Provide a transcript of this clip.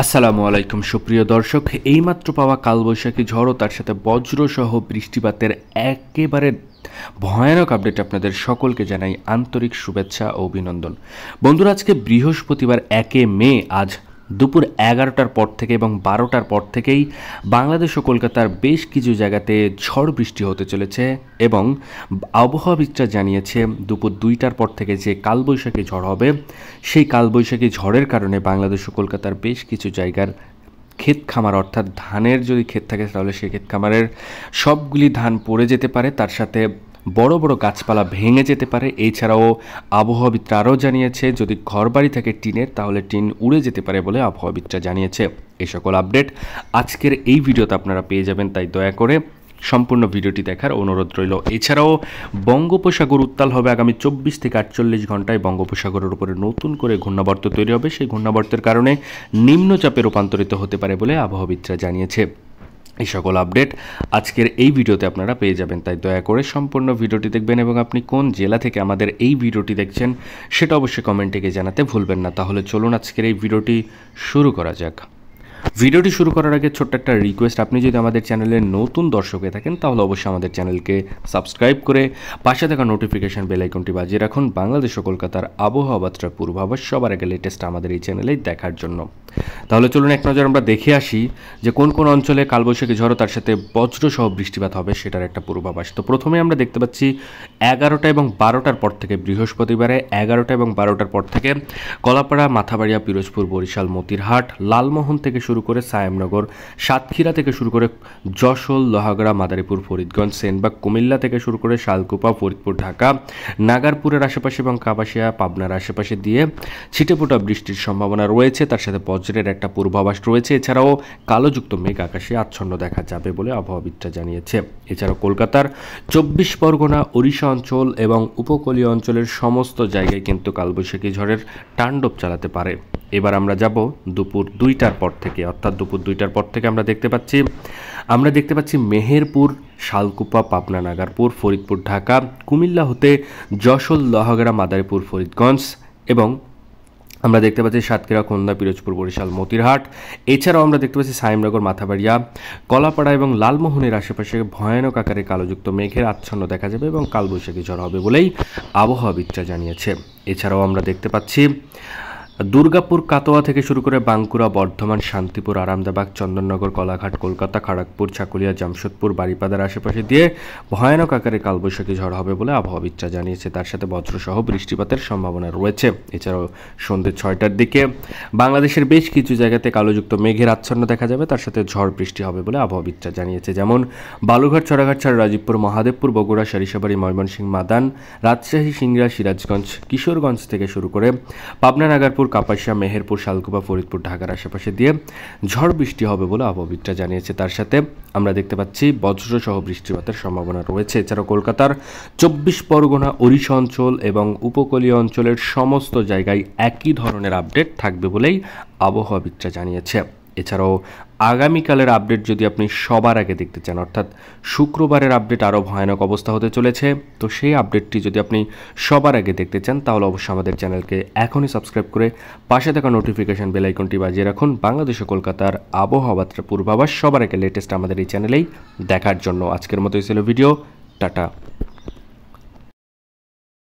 আসসালামু আলাইকুম সুপ্রিয় দর্শক, এইমাত্র পাওয়া কালবৈশাখী ঝড় ও তার সাথে বজ্রসহ বৃষ্টিপাতের একেবারে ভয়ানক আপডেট আপনাদের সকলকে জানাই আন্তরিক শুভেচ্ছা ও অভিনন্দন। বন্ধুরা, আজকে বৃহস্পতিবার 1 মে আজ দুপুর 11টার পর থেকে এবং 12টার পর থেকেই বাংলাদেশ ও কলকাতার বেশ কিছু জায়গাতে ঝড় বৃষ্টি হতে চলেছে এবং আবহাওয়াবিদরা জানিয়েছে দুপুর 2টার পর থেকে যে কালবৈশাখী ঝড় হবে সেই কালবৈশাখী ঝড়ের কারণে বাংলাদেশ ও কলকাতার বেশ কিছু জায়গার ক্ষেত খামার, অর্থাৎ ধানের যদি ক্ষেত থাকে তাহলে সেই ক্ষেত খামারের সবগুলি ধান পড়ে যেতে পারে, তার সাথে বড় বড় গাছপালা ভেঙে যেতে পারে। এছাড়াও আবহাওয়াবিদরা আরও জানিয়েছে যদি ঘরবাড়ি থাকে টিনের তাহলে টিন উড়ে যেতে পারে বলে আবহাওয়াবিদরা জানিয়েছে। এই সকল আপডেট আজকের এই ভিডিওতে আপনারা পেয়ে যাবেন, তাই দয়া করে সম্পূর্ণ ভিডিওটি দেখার অনুরোধ রইল। এছাড়াও বঙ্গোপসাগর উত্তাল হবে আগামী 24 থেকে 48 ঘন্টায়। বঙ্গোপসাগরের উপরে নতুন করে ঘূর্ণাবর্ত তৈরি হবে, সেই ঘূর্ণাবর্তের কারণে নিম্নচাপে রূপান্তরিত হতে পারে বলে আবহাওয়াবিদরা জানিয়েছে। এই সকল আপডেট আজকের এই ভিডিওতে আপনারা পেয়ে যাবেন, তাই দয়া করে সম্পূর্ণ ভিডিওটি দেখবেন এবং আপনি কোন জেলা থেকে আমাদের এই ভিডিওটি দেখছেন সেটা অবশ্যই কমেন্টে গিয়ে জানাতে ভুলবেন না। তাহলে চলুন আজকের এই ভিডিওটি শুরু করা যাক। ভিডিওটি শুরু করার আগে ছোট্ট একটা রিকোয়েস্ট, আপনি যদি আমাদের চ্যানেলের নতুন দর্শক হয়ে থাকেন তাহলে অবশ্যই আমাদের চ্যানেলকে সাবস্ক্রাইব করে পাশে থাকা নোটিফিকেশন বেল আইকনটি বাজিয়ে রাখুন বাংলাদেশ ও কলকাতার আবহাওয়া বার্তার পূর্বাভাস সবার আগে লেটেস্ট আমাদের এই চ্যানেলেই দেখার জন্য। তাহলে চলুন এক নজর আমরা দেখে আসি যে কোন কোন অঞ্চলে কালবৈশাখী ঝড় তার সাথে বজ্রসহ বৃষ্টিপাত হবে সেটার একটা পূর্বাভাস। তো প্রথমে আমরা দেখতে পাচ্ছি 11টা এবং 12টার পর থেকে, বৃহস্পতিবারে 11টা এবং 12টার পর থেকে কলাপাড়া, মাথাবাড়িয়া, পিরোজপুর, বরিশাল, মতিরহাট, লালমোহন থেকে শুরু করে সায়েমনগর, সাতক্ষীরা থেকে শুরু করে যশোর, লোহাগড়া, মাদারীপুর, ফরিদগঞ্জ, সেনবাগ, কুমিল্লা থেকে শুরু করে শালকুপা, ফরিদপুর, ঢাকা, নাগারপুরের আশেপাশে এবং কাপাসিয়া, পাবনার আশেপাশে দিয়ে ছিটেফোঁটা বৃষ্টির সম্ভাবনা রয়েছে, তার সাথে বজ্রের একটা পূর্বাভাস রয়েছে। এছাড়াও কালোযুক্ত মেঘ আকাশে আচ্ছন্ন দেখা যাবে বলে আবহাওয়াবিদরা জানিয়েছে। এছাড়াও কলকাতার 24 পরগনা, ওড়িশা অঞ্চল এবং উপকূলীয় অঞ্চলের সমস্ত জায়গায় কিন্তু কালবৈশাখী ঝড়ের তাণ্ডব চালাতে পারে। এবার আমরা যাব দুপুর 2টার পর থেকে, অর্থাৎ দুপুর 2টার পর থেকে আমরা দেখতে পাচ্ছি মেহেরপুর, শালকুপা, পাবনা, নাগারপুর, ফরিদপুর, ঢাকা, কুমিল্লা হতে যশোর, লোহাগড়া, মাদারীপুর, ফরিদগঞ্জ এবং আমরা দেখতে পাচ্ছি সাতক্ষীরা, খুলনা, পিরোজপুর, বরিশাল, মতিরহাট। এছাড়াও আমরা দেখতে পাচ্ছি সায়েমনগর, মাথাবাড়িয়া, কলাপাড়া এবং লালমোহনের আশেপাশে ভয়ানক আকারে কালোযুক্ত মেঘের আচ্ছন্ন দেখা যাবে এবং কালবৈশাখী ঝড় হবে বলেই আবহাওয়াবিদরা জানিয়েছে। এছাড়াও আমরা দেখতে পাচ্ছি দুর্গাপুর, কাটোয়া থেকে শুরু করে বাঁকুড়া, বর্ধমান, শান্তিপুর, আরামবাগ, চন্দননগর, কলাঘাট, কলকাতা, খড়গপুর, চাকুলিয়া, জামশেদপুর, বারিপাদার আশেপাশে দিয়ে ভয়ানক আকারে কালবৈশাখী ঝড় হবে বলে আবহাওয়াবিদরা জানিয়েছে, তার সাথে বজ্রসহ বৃষ্টিপাতের সম্ভাবনা রয়েছে। এছাড়াও সন্ধ্যে 6টার দিকে বাংলাদেশের বেশ কিছু জায়গাতে কালোযুক্ত মেঘের আচ্ছন্ন দেখা যাবে, তার সাথে ঝড় বৃষ্টি হবে বলে আবহাওয়াবিদরা জানিয়েছে। যেমন বালুঘাট, চড়াঘাট, রাজীবপুর, মহাদেবপুর, বগুড়া, সরিষাবাড়ি, ময়মনসিংহ, মাদান, রাজশাহী, সিংড়া, সিরাজগঞ্জ, কিশোরগঞ্জ থেকে শুরু করে পাবনা, নাগারপুর, কাপাসিয়া, মেহেরপুর, শালকুপা, ফরিদপুর, ঢাকার আশেপাশে দিয়ে ঝড় বৃষ্টি হবে বলে আবহাওয়াবিদরা জানিয়েছে, তার সাথে আমরা দেখতে পাচ্ছি বজ্রসহ বৃষ্টিপাতের সম্ভাবনা রয়েছে। এছাড়াও কলকাতার 24 পরগনা, ওড়িশা অঞ্চল এবং উপকূলীয় অঞ্চলের সমস্ত জায়গায় একই ধরনের আপডেট থাকবে বলেই আবহাওয়াবিদরা জানিয়েছে। এছাড়াও আগামীকালের আপডেট যদি আপনি সবার আগে দেখতে চান, অর্থাৎ শুক্রবারের আপডেট আরও ভয়ানক অবস্থা হতে চলেছে, তো সেই আপডেটটি যদি আপনি সবার আগে দেখতে চান তাহলে অবশ্যই আমাদের চ্যানেলকে এখনই সাবস্ক্রাইব করে পাশে থাকা নোটিফিকেশন বেল আইকনটি বাজিয়ে রাখুন বাংলাদেশ ও কলকাতার আবহাওয়া পূর্বাভাস সবার আগে লেটেস্ট আমাদের এই চ্যানেলেই দেখার জন্য। আজকের মতো ছিল ভিডিও, টাটা।